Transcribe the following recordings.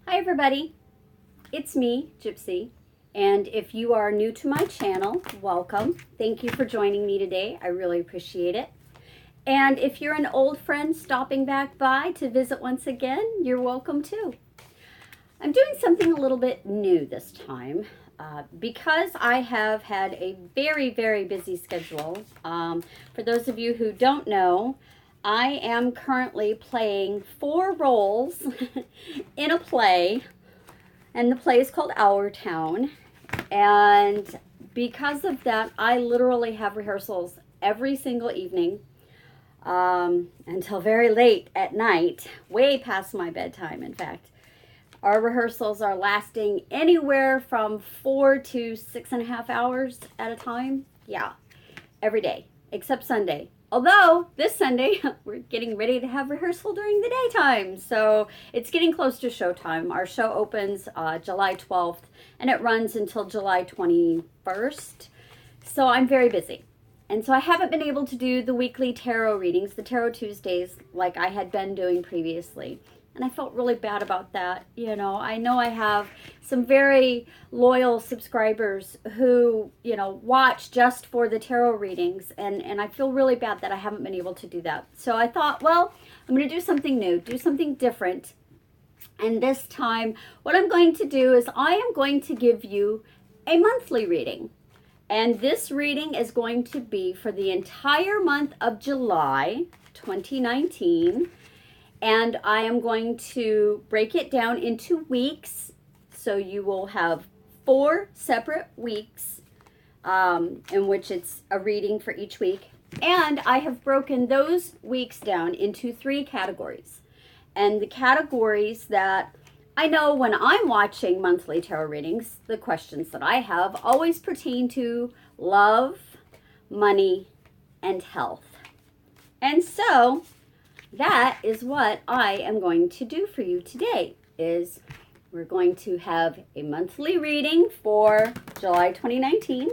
Hi everybody, it's me, Gypsy, and if you are new to my channel, welcome. Thank you for joining me today. I really appreciate it. And if you're an old friend stopping back by to visit once again, you're welcome too. I'm doing something a little bit new this time because I have had a very busy schedule. For those of you who don't know, I am currently playing 4 roles in a play, and the play is called Our Town. And because of that, I literally have rehearsals every single evening until very late at night, way past my bedtime, in fact. Our rehearsals are lasting anywhere from 4 to 6.5 hours at a time. Yeah, every day, except Sunday. Although this Sunday, we're getting ready to have rehearsal during the daytime. So it's getting close to showtime. Our show opens July 12th and it runs until July 21st. So I'm very busy. And so I haven't been able to do the weekly tarot readings, the Tarot Tuesdays, like I had been doing previously. And I felt really bad about that. You know I have some very loyal subscribers who, watch just for the tarot readings. And I feel really bad that I haven't been able to do that. So I thought, well, I'm going to do something new, do something different. And this time, what I'm going to do is I am going to give you a monthly reading. And this reading is going to be for the entire month of July 2019. And I am going to break it down into weeks. So you will have 4 separate weeks in which it's a reading for each week. And I have broken those weeks down into 3 categories. And the categories that I know when I'm watching monthly tarot readings, the questions that I have always pertain to love, money, and health. And so that is what I am going to do for you today. Is we're going to have a monthly reading for July 2019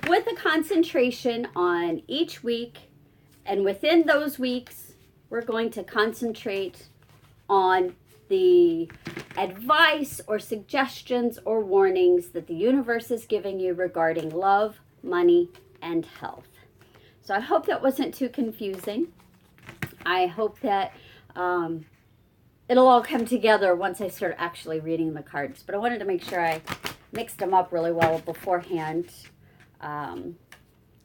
with a concentration on each week. And within those weeks, we're going to concentrate on the advice or suggestions or warnings that the universe is giving you regarding love, money, and health. So I hope that wasn't too confusing. I hope that it'll all come together once I start actually reading the cards. But I wanted to make sure I mixed them up really well beforehand. I'm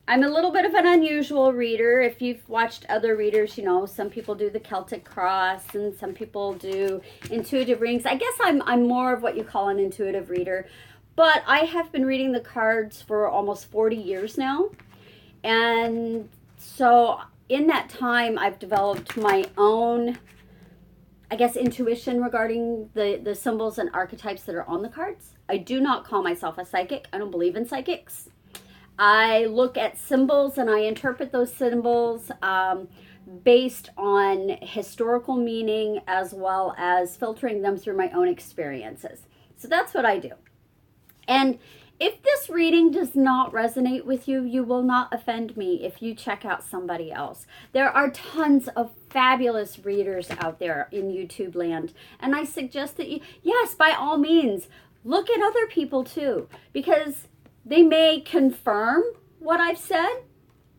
a little bit of an unusual reader. If you've watched other readers, some people do the Celtic cross and some people do intuitive readings. I guess I'm more of what you call an intuitive reader. But I have been reading the cards for almost 40 years now. And so in that time, I've developed my own, I guess, intuition regarding the symbols and archetypes that are on the cards. I do not call myself a psychic. I don't believe in psychics. I look at symbols and I interpret those symbols based on historical meaning as well as filtering them through my own experiences. So that's what I do. And if this reading does not resonate with you, you will not offend me if you check out somebody else. There are tons of fabulous readers out there in YouTube land. And I suggest that you, yes, by all means, look at other people too. Because they may confirm what I've said,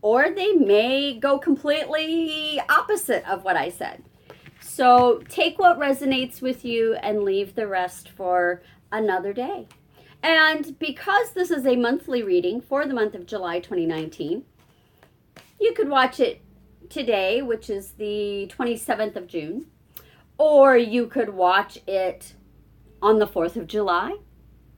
or they may go completely opposite of what I said. So take what resonates with you and leave the rest for another day. And because this is a monthly reading for the month of July 2019, you could watch it today, which is the 27th of June, or you could watch it on the 4th of July,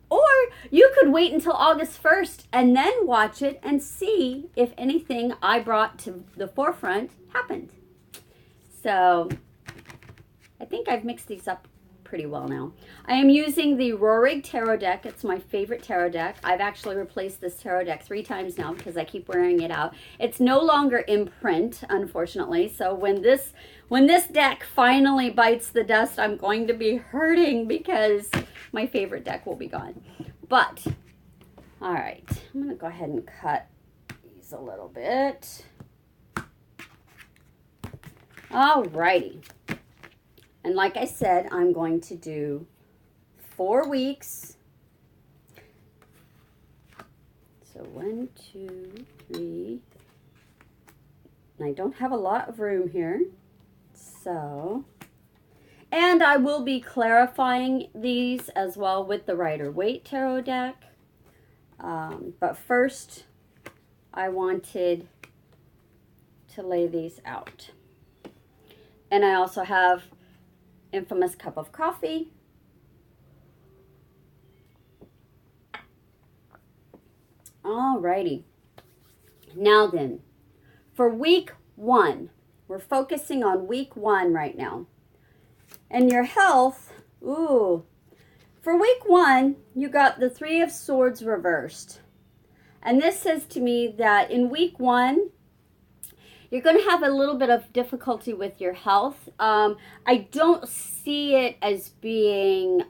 or you could wait until August 1st and then watch it and see if anything I brought to the forefront happened. So I think I've mixed these up pretty well now. I am using the Rorig tarot deck. It's my favorite tarot deck. I've actually replaced this tarot deck 3 times now because I keep wearing it out. It's no longer in print, unfortunately. So when this deck finally bites the dust, I'm going to be hurting because my favorite deck will be gone. But all right, I'm going to go ahead and cut these a little bit. All righty. And like I said, I'm going to do 4 weeks. So 1, 2, 3. I don't have a lot of room here. So, and I will be clarifying these as well with the Rider-Waite Tarot deck. But first, I wanted to lay these out. And I also have Infamous Cup of Coffee. Alrighty. Now then, for week 1, we're focusing on week 1 right now. And your health, ooh, for week 1, you got the 3 of Swords reversed. And this says to me that in week 1, you're going to have a little bit of difficulty with your health. I don't see it as being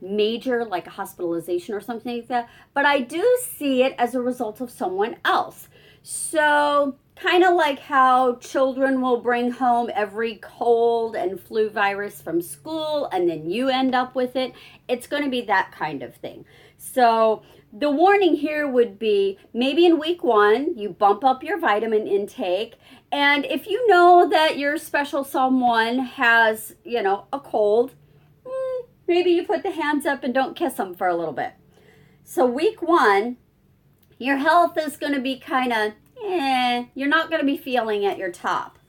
major, like a hospitalization or something like that, but I do see it as a result of someone else. So kind of like how children will bring home every cold and flu virus from school and then you end up with it. It's going to be that kind of thing. So the warning here would be maybe in week 1, you bump up your vitamin intake. And if you know that your special someone has, you know, a cold, maybe you put the hands up and don't kiss them for a little bit. So week 1, your health is going to be kind of, you're not going to be feeling at your top.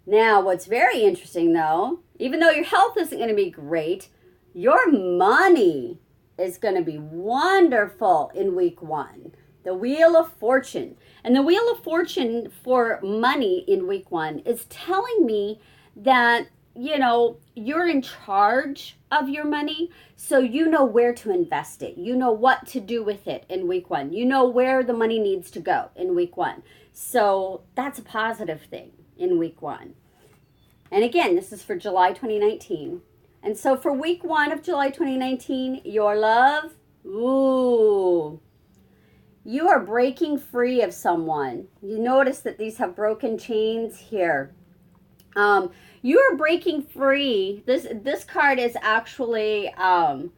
Now, what's very interesting though, even though your health isn't going to be great, your money is going to be wonderful in week 1. The Wheel of Fortune. And the Wheel of Fortune for money in week 1 is telling me that, you know, you're in charge of your money, so you know where to invest it. You know what to do with it in week 1. You know where the money needs to go in week 1. So that's a positive thing in week 1. And again, this is for July 2019. And so for week 1 of July 2019, your love, ooh, you are breaking free of someone. You notice that these have broken chains here. You are breaking free. This card is actually, let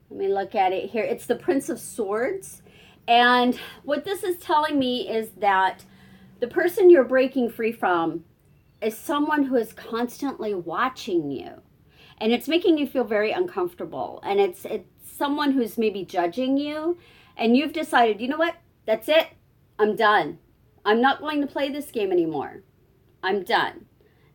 me look at it here. It's the Prince of Swords. And what this is telling me is that the person you're breaking free from is someone who is constantly watching you. And it's making you feel very uncomfortable. And it's someone who's maybe judging you. And you've decided, you know what? That's it. I'm done. I'm not going to play this game anymore. I'm done.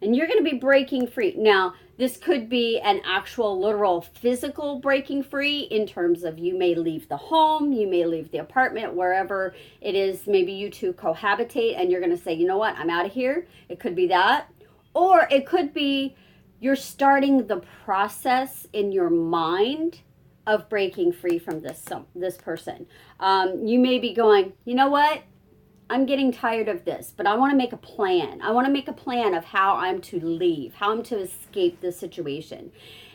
And you're going to be breaking free. Now, this could be an actual literal physical breaking free in terms of you may leave the home, you may leave the apartment, wherever it is. Maybe you two cohabitate and you're going to say, you know what? I'm out of here. It could be that. Or it could be you're starting the process in your mind of breaking free from this person. You may be going, you know what? I'm getting tired of this, but I want to make a plan. I want to make a plan of how I'm to leave, how I'm to escape this situation.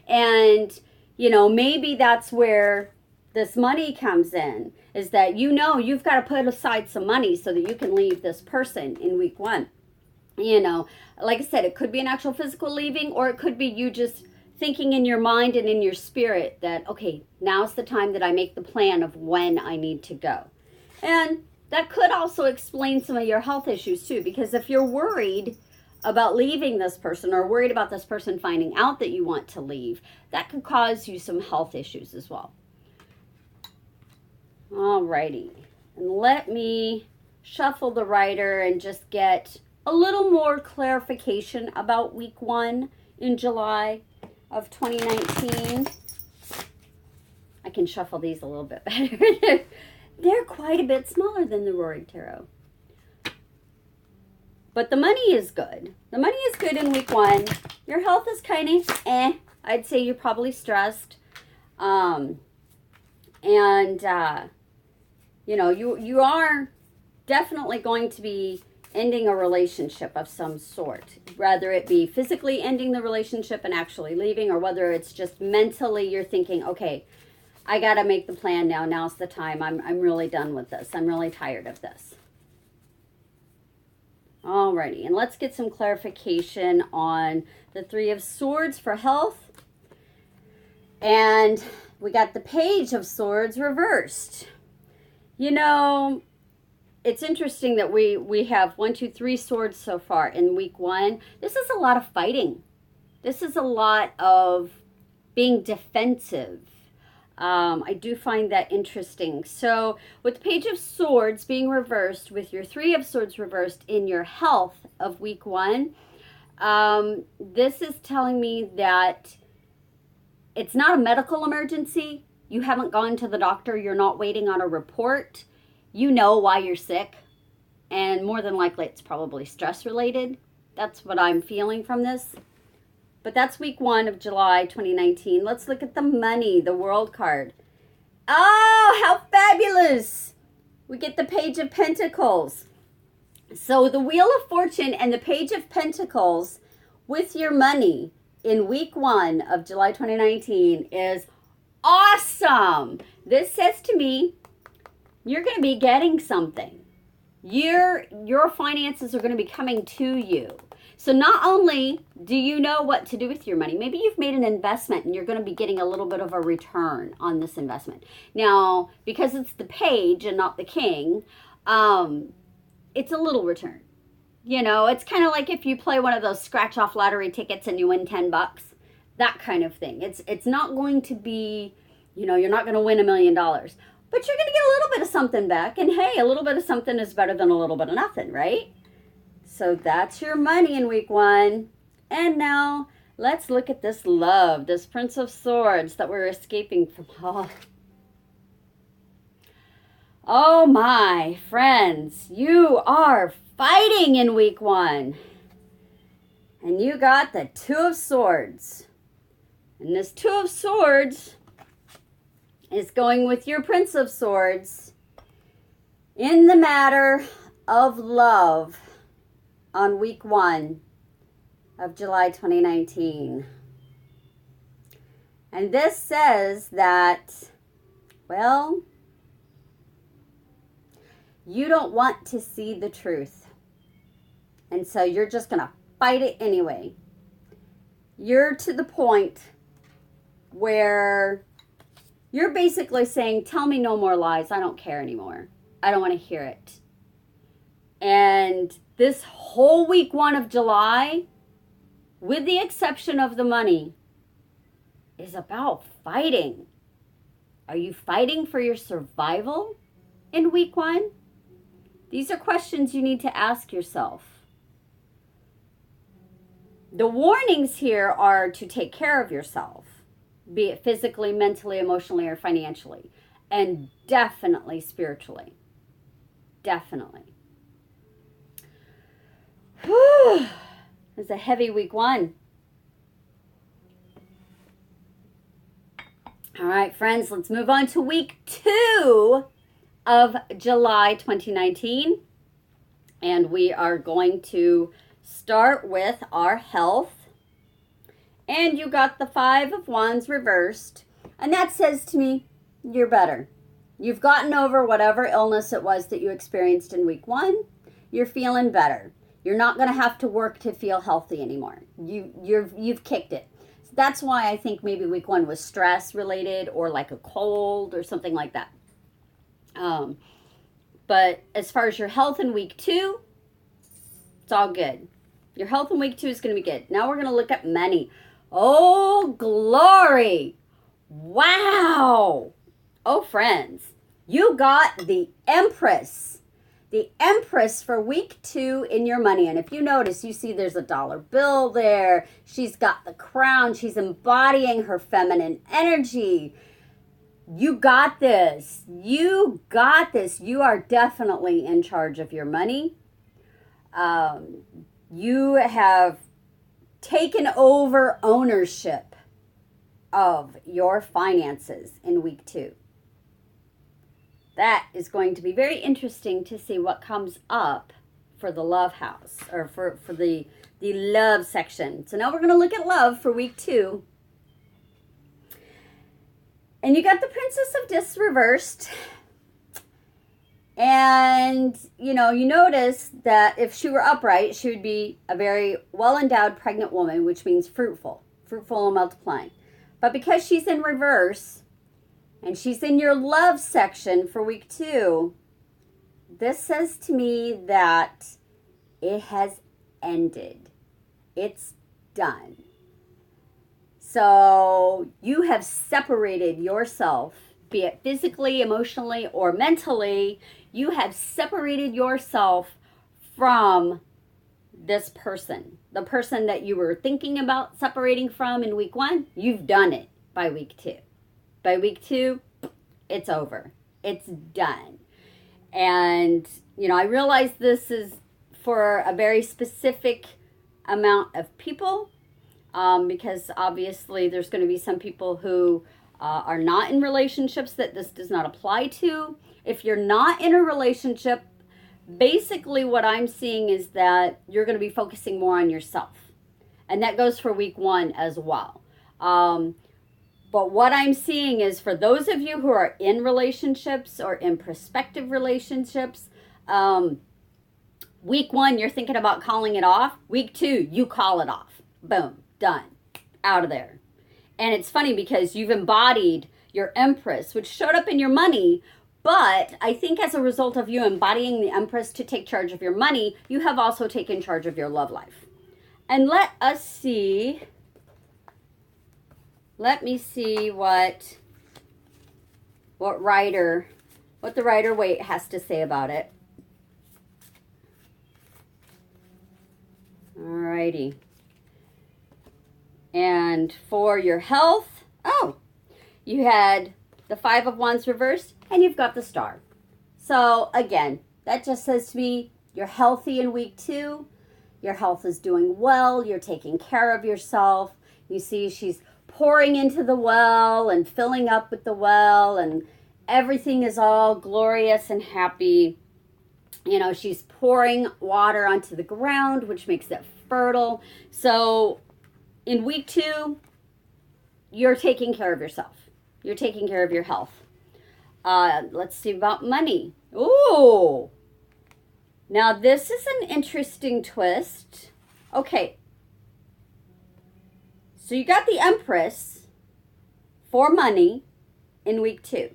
And, you know, maybe that's where this money comes in, is that, you know, you've got to put aside some money so that you can leave this person in week 1. You know, like I said, it could be an actual physical leaving, or it could be you just thinking in your mind and in your spirit that, okay, now's the time that I make the plan of when I need to go. And that could also explain some of your health issues too, because if you're worried about leaving this person or worried about this person finding out that you want to leave, that could cause you some health issues as well. Alrighty, and let me shuffle the Rider and just get a little more clarification about week 1 in July of 2019. I can shuffle these a little bit better. They're quite a bit smaller than the Roaring Tarot. But the money is good. The money is good in week 1. Your health is kind of I'd say you're probably stressed. You know, you are definitely going to be ending a relationship of some sort, whether it be physically ending the relationship and actually leaving, or whether it's just mentally you're thinking, okay, I got to make the plan now. Now's the time. I'm really done with this. I'm really tired of this. Alrighty, and let's get some clarification on the 3 of Swords for health. And we got the Page of Swords reversed. You know, it's interesting that we have 1, 2, 3 swords so far in week 1. This is a lot of fighting. This is a lot of being defensive. I do find that interesting. So with the Page of Swords being reversed, with your 3 of Swords reversed in your health of week 1, this is telling me that it's not a medical emergency. You haven't gone to the doctor. You're not waiting on a report. You know why you're sick. And more than likely, it's probably stress related. That's what I'm feeling from this. But that's week 1 of July 2019. Let's look at the money, the World card. Oh, how fabulous. We get the Page of Pentacles. So the Wheel of Fortune and the Page of Pentacles with your money in week 1 of July 2019 is awesome. This says to me, you're going to be getting something. Your finances are going to be coming to you. So not only do you know what to do with your money, maybe you've made an investment and you're going to be getting a little bit of a return on this investment. Now, because it's the Page and not the King, it's a little return. You know, it's kind of like if you play one of those scratch-off lottery tickets and you win $10, that kind of thing. It's not going to be, you know, you're not going to win $1 million, but you're going to get a little bit of something back. And hey, a little bit of something is better than a little bit of nothing, right? So that's your money in week 1. And now let's look at this love, this Prince of Swords that we're escaping from. Oh my friends, you are fighting in week 1. And you got the 2 of Swords. And this 2 of Swords is going with your Prince of Swords in the matter of love on week 1 of July 2019. And this says that, well, you don't want to see the truth. And so you're just going to fight it anyway. You're to the point where you're basically saying, tell me no more lies. I don't care anymore. I don't want to hear it. And this whole week 1 of July, with the exception of the money, is about fighting. Are you fighting for your survival in week 1? These are questions you need to ask yourself. The warnings here are to take care of yourself, be it physically, mentally, emotionally, or financially, and definitely spiritually. Definitely. Whew. It's a heavy week 1. All right, friends, let's move on to week 2 of July 2019. And we are going to start with our health. And you got the 5 of Wands reversed. And that says to me, you're better. You've gotten over whatever illness it was that you experienced in week 1. You're feeling better. You're not going to have to work to feel healthy anymore. You've kicked it. So that's why I think maybe week 1 was stress related or like a cold or something like that. But as far as your health in week 2, it's all good. Your health in week 2 is going to be good. Now we're going to look at money. Oh, glory. Wow. Oh, friends, you got the Empress. The Empress for week 2 in your money. And if you notice, you see there's a dollar bill there. She's got the crown. She's embodying her feminine energy. You got this. You got this. You are definitely in charge of your money. You have taken over ownership of your finances in week 2. That is going to be very interesting to see what comes up for the love house, or for the love section. So now we're going to look at love for week 2. And you got the Princess of Discs reversed. And, you know, you notice that if she were upright, she would be a very well-endowed pregnant woman, which means fruitful and multiplying. But because she's in reverse and she's in your love section for week 2, this says to me that it has ended. It's done. So you have separated yourself, be it physically, emotionally, or mentally. You have separated yourself from this person. The person that you were thinking about separating from in week 1, you've done it by week 2. By week 2, it's over. It's done. And, I realize this is for a very specific amount of people, because obviously there's going to be some people who are not in relationships that this does not apply to. If you're not in a relationship, basically what I'm seeing is that you're going to be focusing more on yourself. And that goes for week 1 as well. But what I'm seeing is for those of you who are in relationships or in prospective relationships, week 1, you're thinking about calling it off. Week 2, you call it off. Boom. Done. Out of there. And it's funny because you've embodied your Empress, which showed up in your money. But I think as a result of you embodying the Empress to take charge of your money, you have also taken charge of your love life. And let me see what the Rider-Waite has to say about it. Alrighty. And for your health, you had the 5 of Wands reversed, and you've got the Star. So again, that just says to me, you're healthy in week 2. Your health is doing well. You're taking care of yourself. You see she's pouring into the well and filling up with the well, and everything is all glorious and happy. She's pouring water onto the ground, which makes it fertile. So in week 2, you're taking care of yourself. You're taking care of your health. Let's see about money. Ooh. Now this is an interesting twist. Okay. So you got the Empress for money in week 2.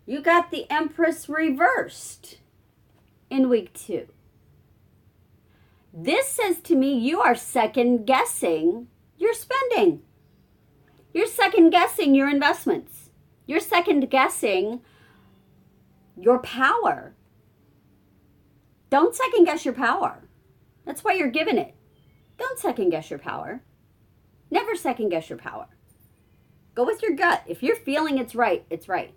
You got the Empress reversed in week 2. This says to me you are second guessing your spending. You're second guessing your investments. You're second guessing your power. Don't second guess your power. That's why you're given it. Don't second guess your power. Never second guess your power. Go with your gut. If you're feeling it's right, it's right.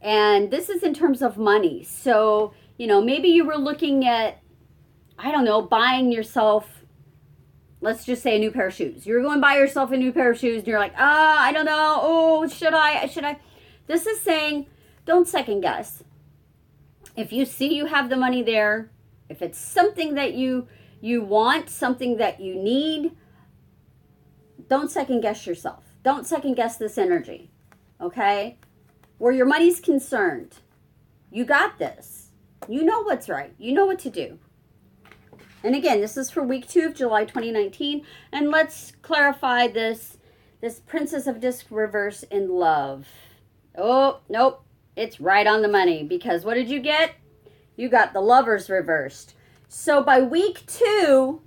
And this is in terms of money. So, maybe you were looking at, buying yourself, let's just say a new pair of shoes. You're going to buy yourself a new pair of shoes and you're like, I don't know. Oh, should I? This is saying, don't second guess. If you see you have the money there, if it's something that you want, something that you need, don't second guess yourself. Don't second guess this energy. Okay? Where your money's concerned, you got this. You know what's right. You know what to do. And again, this is for week 2 of July 2019. And let's clarify this Princess of Disc reverse in love. Oh, nope. It's right on the money. Because what did you get? You got the Lovers reversed. So by week 2,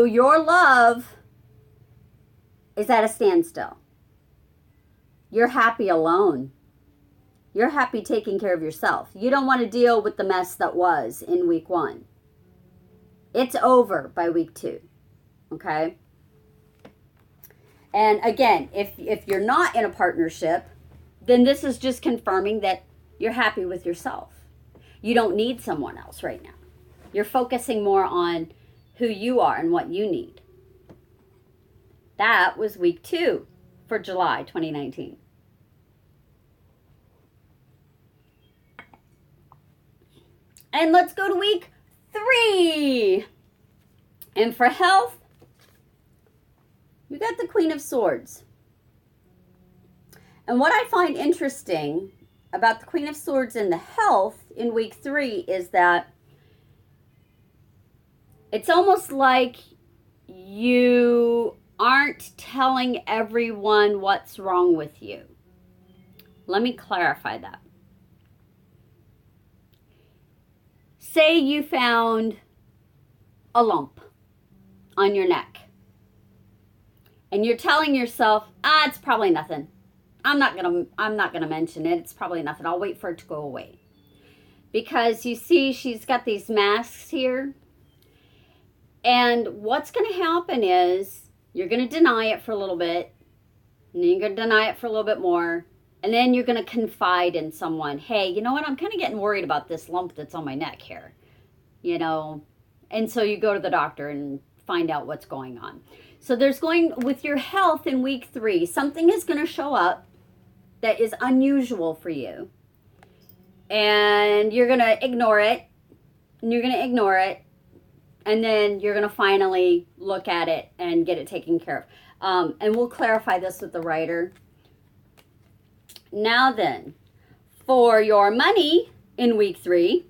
your love is at a standstill. You're happy alone. You're happy taking care of yourself. You don't want to deal with the mess that was in week 1. It's over by week 2. Okay? And again, if you're not in a partnership, then this is just confirming that you're happy with yourself. You don't need someone else right now. You're focusing more on who you are and what you need. That was week 2 for July 2019. And let's go to week 3. And for health, you got the Queen of Swords. And what I find interesting about the Queen of Swords in the health in week 3 is that it's almost like you aren't telling everyone what's wrong with you. Let me clarify that. Say you found a lump on your neck and you're telling yourself, it's probably nothing. I'm not gonna mention it. It's probably nothing. I'll wait for it to go away. Because you see, she's got these masks here. And what's going to happen is you're going to deny it for a little bit. And then you're going to deny it for a little bit more. And then you're going to confide in someone. Hey, you know what? I'm kind of getting worried about this lump that's on my neck here. You know, and so you go to the doctor and find out what's going on. So there's going, with your health in week 3, something is going to show up that is unusual for you. And you're going to ignore it. And you're going to ignore it. And then you're going to finally look at it and get it taken care of. And we'll clarify this with the writer. Now then, for your money in week 3.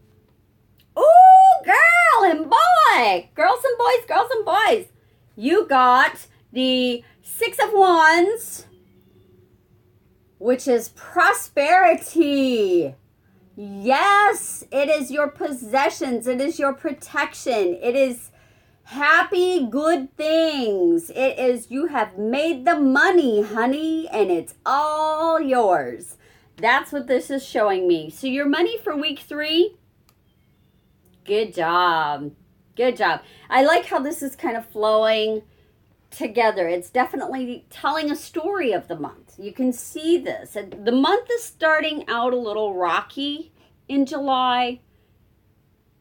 Ooh, girl and boy. Girls and boys, girls and boys. You got the 6 of Wands, which is prosperity. Yes, it is your possessions. It is your protection. It is happy, good things. It is you have made the money, honey, and it's all yours. That's what this is showing me. So your money for week 3, good job. Good job. I like how this is kind of flowing together. It's definitely telling a story of the month. You can see this. The month is starting out a little rocky in July,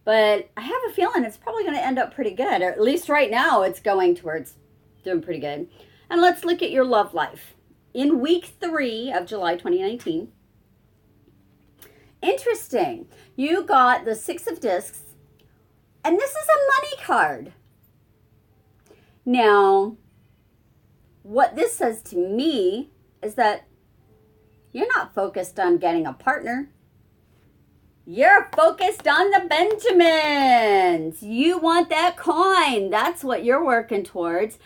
but I have a feeling it's probably going to end up pretty good, or at least right now it's going towards doing pretty good. And let's look at your love life. In week 3 of July 2019, interesting, you got the 6 of Discs, and this is a money card. Now, what this says to me is that you're not focused on getting a partner. You're focused on the Benjamins. You want that coin. That's what you're working towards.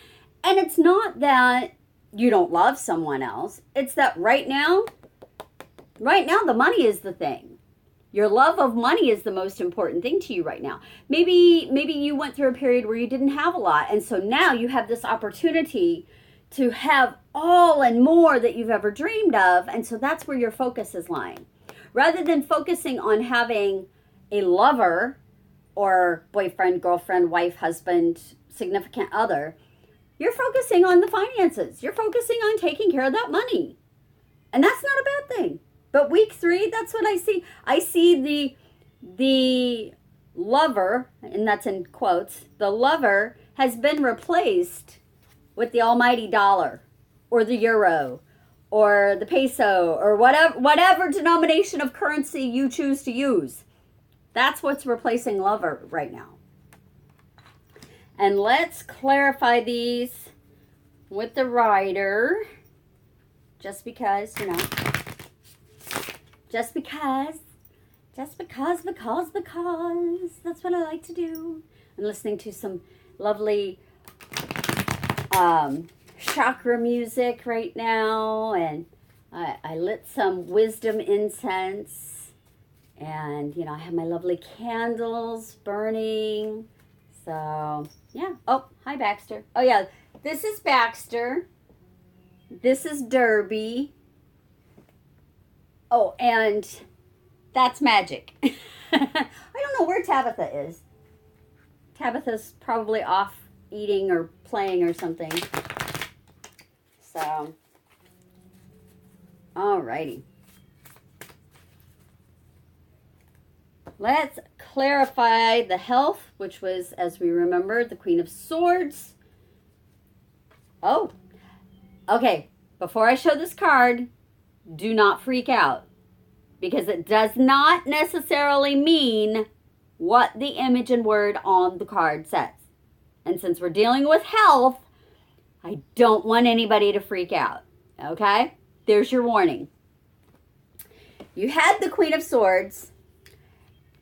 And it's not that you don't love someone else. It's that right now the money is the thing. Your love of money is the most important thing to you right now. Maybe you went through a period where you didn't have a lot, and so now you have this opportunity to have all and more that you've ever dreamed of, and so that's where your focus is lying. Rather than focusing on having a lover or boyfriend, girlfriend, wife, husband, significant other, you're focusing on the finances. You're focusing on taking care of that money. And that's not a bad thing. But week 3, that's what I see. I see the lover, and that's in quotes, the lover has been replaced with the almighty dollar or the euro or the peso or whatever denomination of currency you choose to use. That's what's replacing lover right now. And let's clarify these with the writer, just because, just because that's what I like to do. I'm listening to some lovely chakra music right now, and I lit some wisdom incense, and I have my lovely candles burning. So yeah. Oh, hi Baxter. Oh yeah, this is Baxter. This is Derby. Oh, and that's Magic. I don't know where Tabitha is. Tabitha's probably off eating or playing or something. So, alrighty. Let's clarify the health, which was, as we remember, the Queen of Swords. Oh, okay. Before I show this card, do not freak out, because it does not necessarily mean what the image and word on the card says. And since we're dealing with health, I don't want anybody to freak out. Okay? There's your warning. You had the Queen of Swords,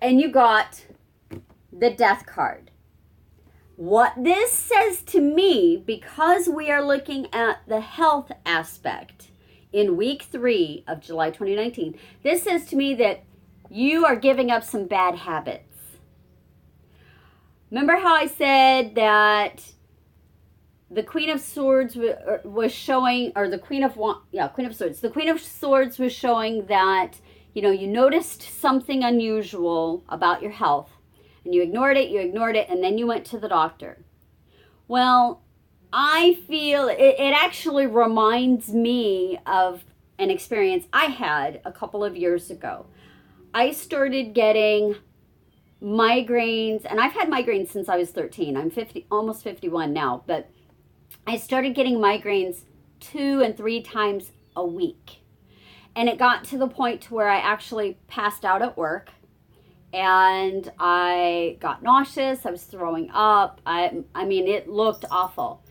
and you got the Death card. What this says to me, because we are looking at the health aspect in week 3 of July 2019, this says to me that you are giving up some bad habits. Remember how I said that the Queen of Swords was showing, or the Queen of Swords. The Queen of Swords was showing that, you noticed something unusual about your health, and you ignored it, and then you went to the doctor. Well, I feel it actually reminds me of an experience I had a couple of years ago. I started getting migraines, and I've had migraines since I was 13. I'm almost 51 now, but I started getting migraines 2 and 3 times a week. And it got to the point to where I actually passed out at work, and I got nauseous. I was throwing up. I mean, it looked awful.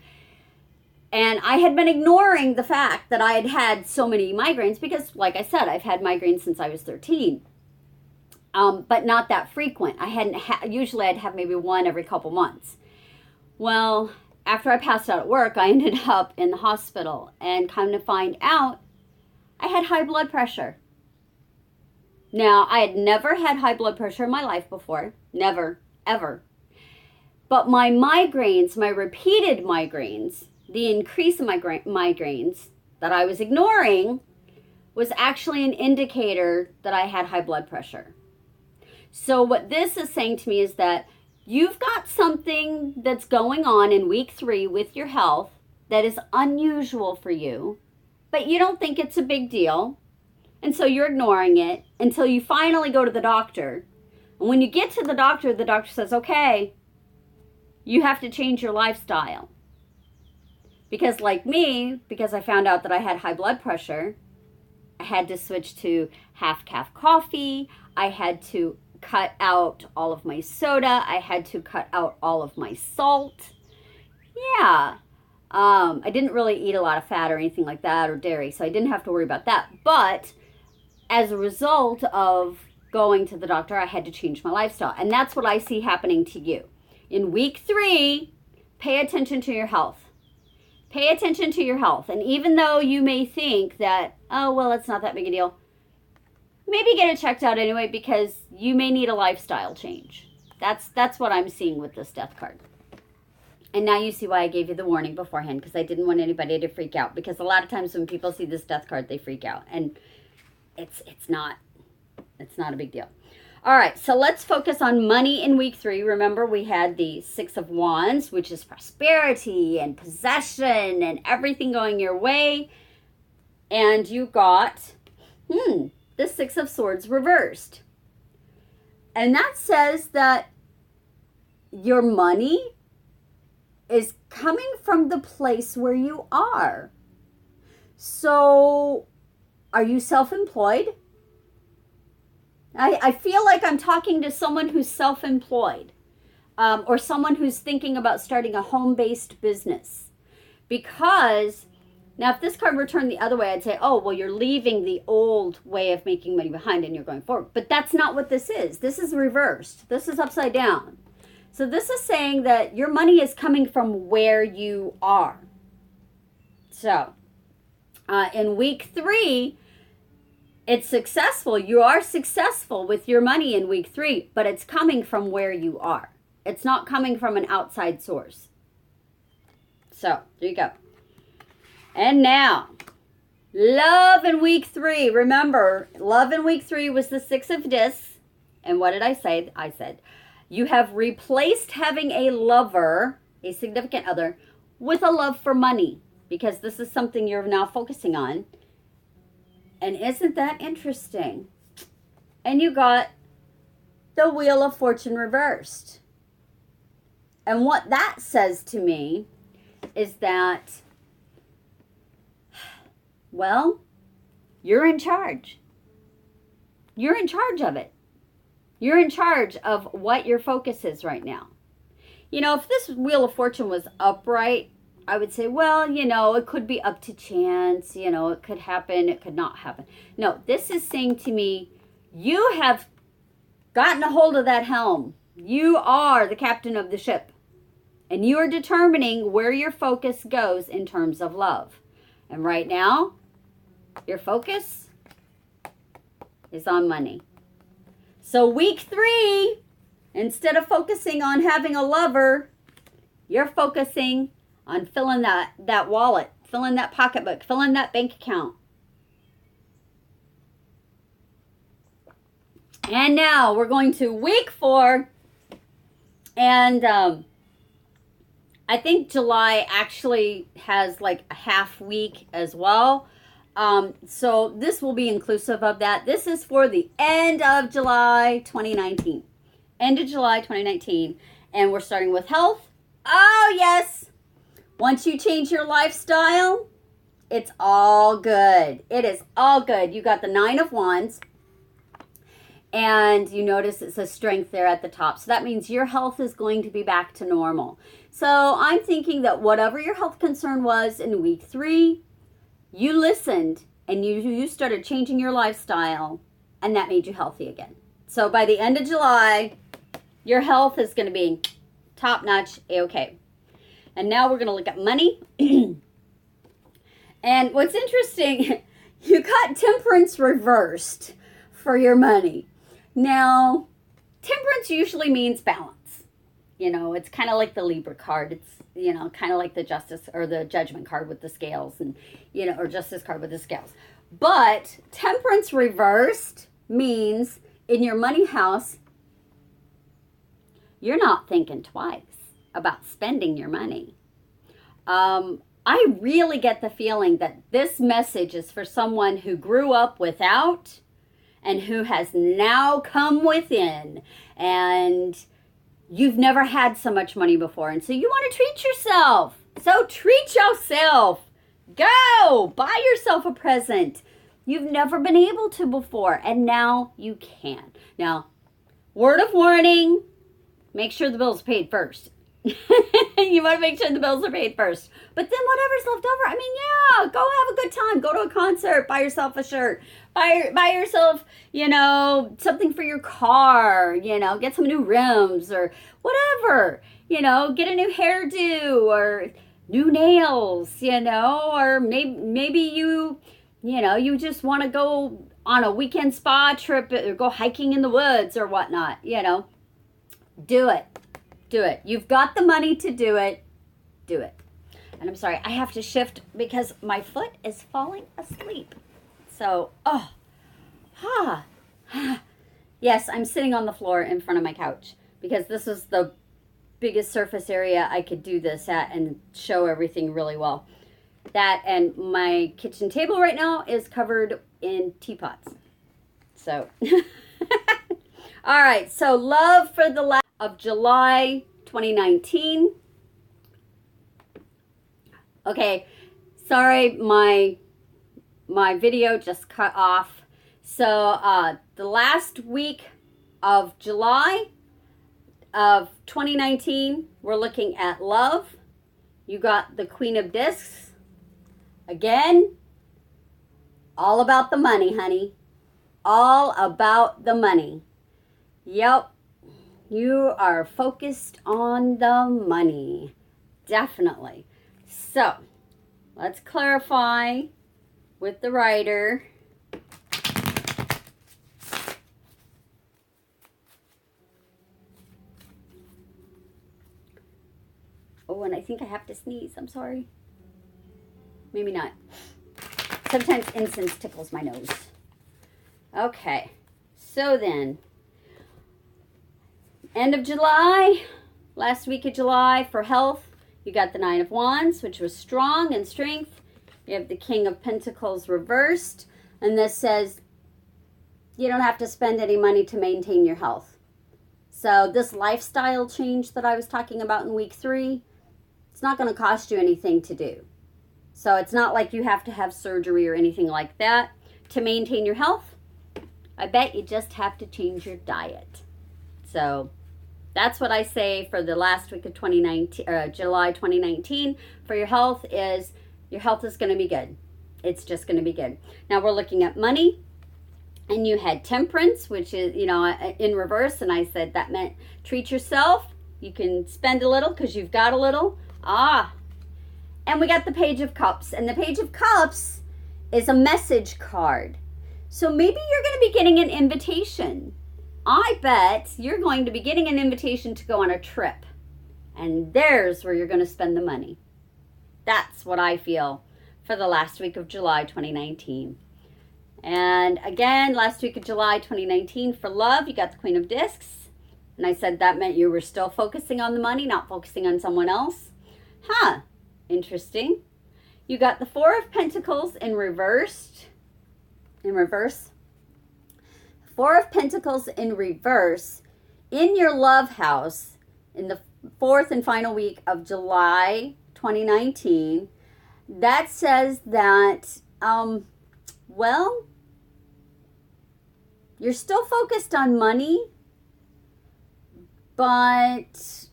And I had been ignoring the fact that I had had so many migraines because, like I said, I've had migraines since I was 13. But not that frequent. Usually I'd have maybe one every couple months. Well, after I passed out at work, I ended up in the hospital, and come to find out, I had high blood pressure. Now, I had never had high blood pressure in my life before. Never, ever. But my migraines, my repeated migraines, the increase in migraines that I was ignoring was actually an indicator that I had high blood pressure. So what this is saying to me is that you've got something that's going on in week 3 with your health that is unusual for you, but you don't think it's a big deal. And so you're ignoring it until you finally go to the doctor. And when you get to the doctor says, okay, you have to change your lifestyle. Because like me, because I found out that I had high blood pressure, I had to switch to half-calf coffee. I had to cut out all of my soda. I had to cut out all of my salt. Yeah. I didn't really eat a lot of fat or anything like that, or dairy, so I didn't have to worry about that. But as a result of going to the doctor, I had to change my lifestyle. And that's what I see happening to you. In week 3, pay attention to your health. Pay attention to your health. And even though you may think that, oh, well, it's not that big a deal, maybe get it checked out anyway, because you may need a lifestyle change. That's what I'm seeing with this death card. And now you see why I gave you the warning beforehand, because I didn't want anybody to freak out. Because a lot of times when people see this death card, they freak out. And it's not a big deal. All right, so let's focus on money in week 3. Remember, we had the 6 of Wands, which is prosperity and possession and everything going your way. And you got, the 6 of Swords reversed. And that says that your money is coming from the place where you are. So, are you self-employed? I feel like I'm talking to someone who's self-employed, or someone who's thinking about starting a home-based business. Because, now if this card were turned the other way, I'd say, oh, well, you're leaving the old way of making money behind and you're going forward. But that's not what this is. This is reversed. This is upside down. So this is saying that your money is coming from where you are. So, in week 3, it's successful. You are successful with your money in week 3, but it's coming from where you are. It's not coming from an outside source. So, there you go. And now, love in week 3. Remember, love in week 3 was the 6 of discs. And what did I say? I said, you have replaced having a lover, a significant other, with a love for money. Because this is something you're now focusing on. And isn't that interesting? And you got the Wheel of Fortune reversed. And what that says to me is that, well, you're in charge. You're in charge of it. You're in charge of what your focus is right now. You know, if this Wheel of Fortune was upright, I would say, well, you know, it could be up to chance. You know, it could happen. It could not happen. No, this is saying to me, you have gotten a hold of that helm. You are the captain of the ship. And you are determining where your focus goes in terms of love. And right now, your focus is on money. So week 3, instead of focusing on having a lover, you're focusing on filling that wallet, filling that pocketbook, filling that bank account. And now we're going to week 4. And I think July actually has like a half week as well. So this will be inclusive of that. This is for the end of July 2019. End of July 2019. And we're starting with health. Oh, yes. Once you change your lifestyle, it's all good. It is all good. You got the 9 of Wands. And you notice it says strength there at the top. So that means your health is going to be back to normal. So I'm thinking that whatever your health concern was in week 3, you listened and you started changing your lifestyle, and that made you healthy again. So by the end of July, your health is going to be top-notch, A-okay. And now we're going to look at money. And what's interesting, you got temperance reversed for your money. Now, temperance usually means balance. You know, it's kind of like the Libra card. It's, you know, kind of like the justice or the judgment card with the scales, and, you know, or justice card with the scales. But temperance reversed means in your money house, you're not thinking twice about spending your money. I really get the feeling that this message is for someone who grew up without and who has now come within, and you've never had so much money before, and so you want to treat yourself. So treat yourself. Go buy yourself a present you've never been able to before, and now you can. Now, word of warning, make sure the bill's paid first. You want to make sure the bills are paid first. But then whatever's left over, I mean, yeah, go have a good time. Go to a concert. Buy yourself a shirt. Buy yourself, you know, something for your car. You know, get some new rims or whatever. You know, get a new hairdo or new nails, you know. Or maybe you know, you just want to go on a weekend spa trip or go hiking in the woods or whatnot, you know. Do it. Do it. You've got the money to do it. Do it. And I'm sorry, I have to shift because my foot is falling asleep. So, yes, I'm sitting on the floor in front of my couch because this is the biggest surface area I could do this at and show everything really well. That and my kitchen table right now is covered in teapots. So, all right. So love for the last of July 2019. Okay, sorry, my video just cut off. So the last week of July of 2019, we're looking at love. You got the Queen of Discs. Again, all about the money, honey. All about the money. Yep. You are focused on the money. Definitely. So, let's clarify with the writer. Oh, and I think I have to sneeze. I'm sorry. Maybe not. Sometimes incense tickles my nose. Okay. So then, end of July, last week of July for health, you got the 9 of Wands, which was strong and strength. You have the King of Pentacles reversed. And this says you don't have to spend any money to maintain your health. So this lifestyle change that I was talking about in week 3, it's not going to cost you anything to do. So it's not like you have to have surgery or anything like that to maintain your health. I bet you just have to change your diet. So that's what I say for the last week of July 2019 for your health is your health is going to be good. It's just going to be good. Now we're looking at money, and you had temperance, which is, you know, in reverse, and I said that meant treat yourself. You can spend a little because you've got a little. And we got the Page of Cups. And the Page of Cups is a message card. So maybe you're going to be getting an invitation. I bet you're going to be getting an invitation to go on a trip. And there's where you're going to spend the money. That's what I feel for the last week of July 2019. And again, last week of July 2019 for love, you got the Queen of Discs. And I said that meant you were still focusing on the money, not focusing on someone else. Interesting. You got the Four of Pentacles in reverse. Four of Pentacles in reverse in your love house in the fourth and final week of July 2019. That says that, well, you're still focused on money, but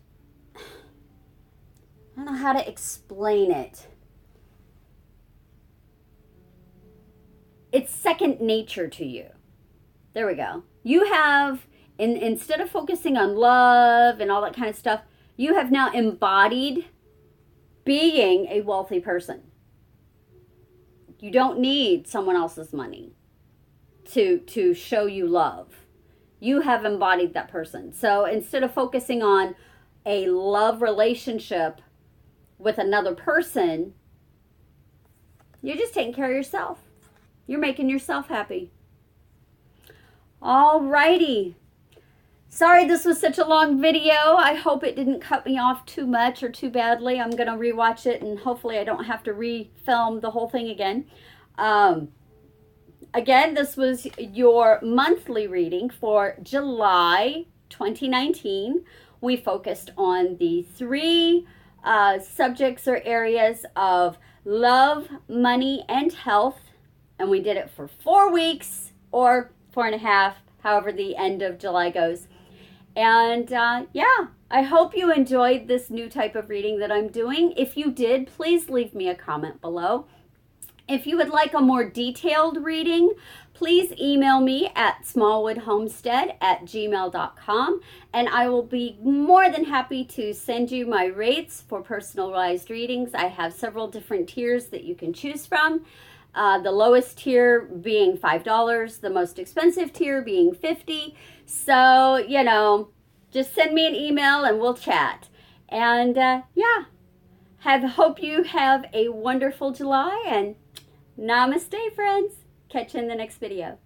I don't know how to explain it. It's second nature to you. There we go. You have, instead of focusing on love and all that kind of stuff, you have now embodied being a wealthy person. You don't need someone else's money to show you love. You have embodied that person. So instead of focusing on a love relationship with another person, you're just taking care of yourself. You're making yourself happy. Alrighty. Sorry this was such a long video. I hope it didn't cut me off too much or too badly. I'm going to rewatch it and hopefully I don't have to refilm the whole thing again. Again, this was your monthly reading for July 2019. We focused on the three subjects or areas of love, money, and health. And we did it for 4 weeks or 4.5, however the end of July goes. And yeah, I hope you enjoyed this new type of reading that I'm doing. If you did, please leave me a comment below. If you would like a more detailed reading, please email me at smallwoodhomestead@gmail.com and I will be more than happy to send you my rates for personalized readings. I have several different tiers that you can choose from. The lowest tier being $5, the most expensive tier being $50. So, you know, just send me an email and we'll chat. And yeah, hope you have a wonderful July and namaste, friends. Catch you in the next video.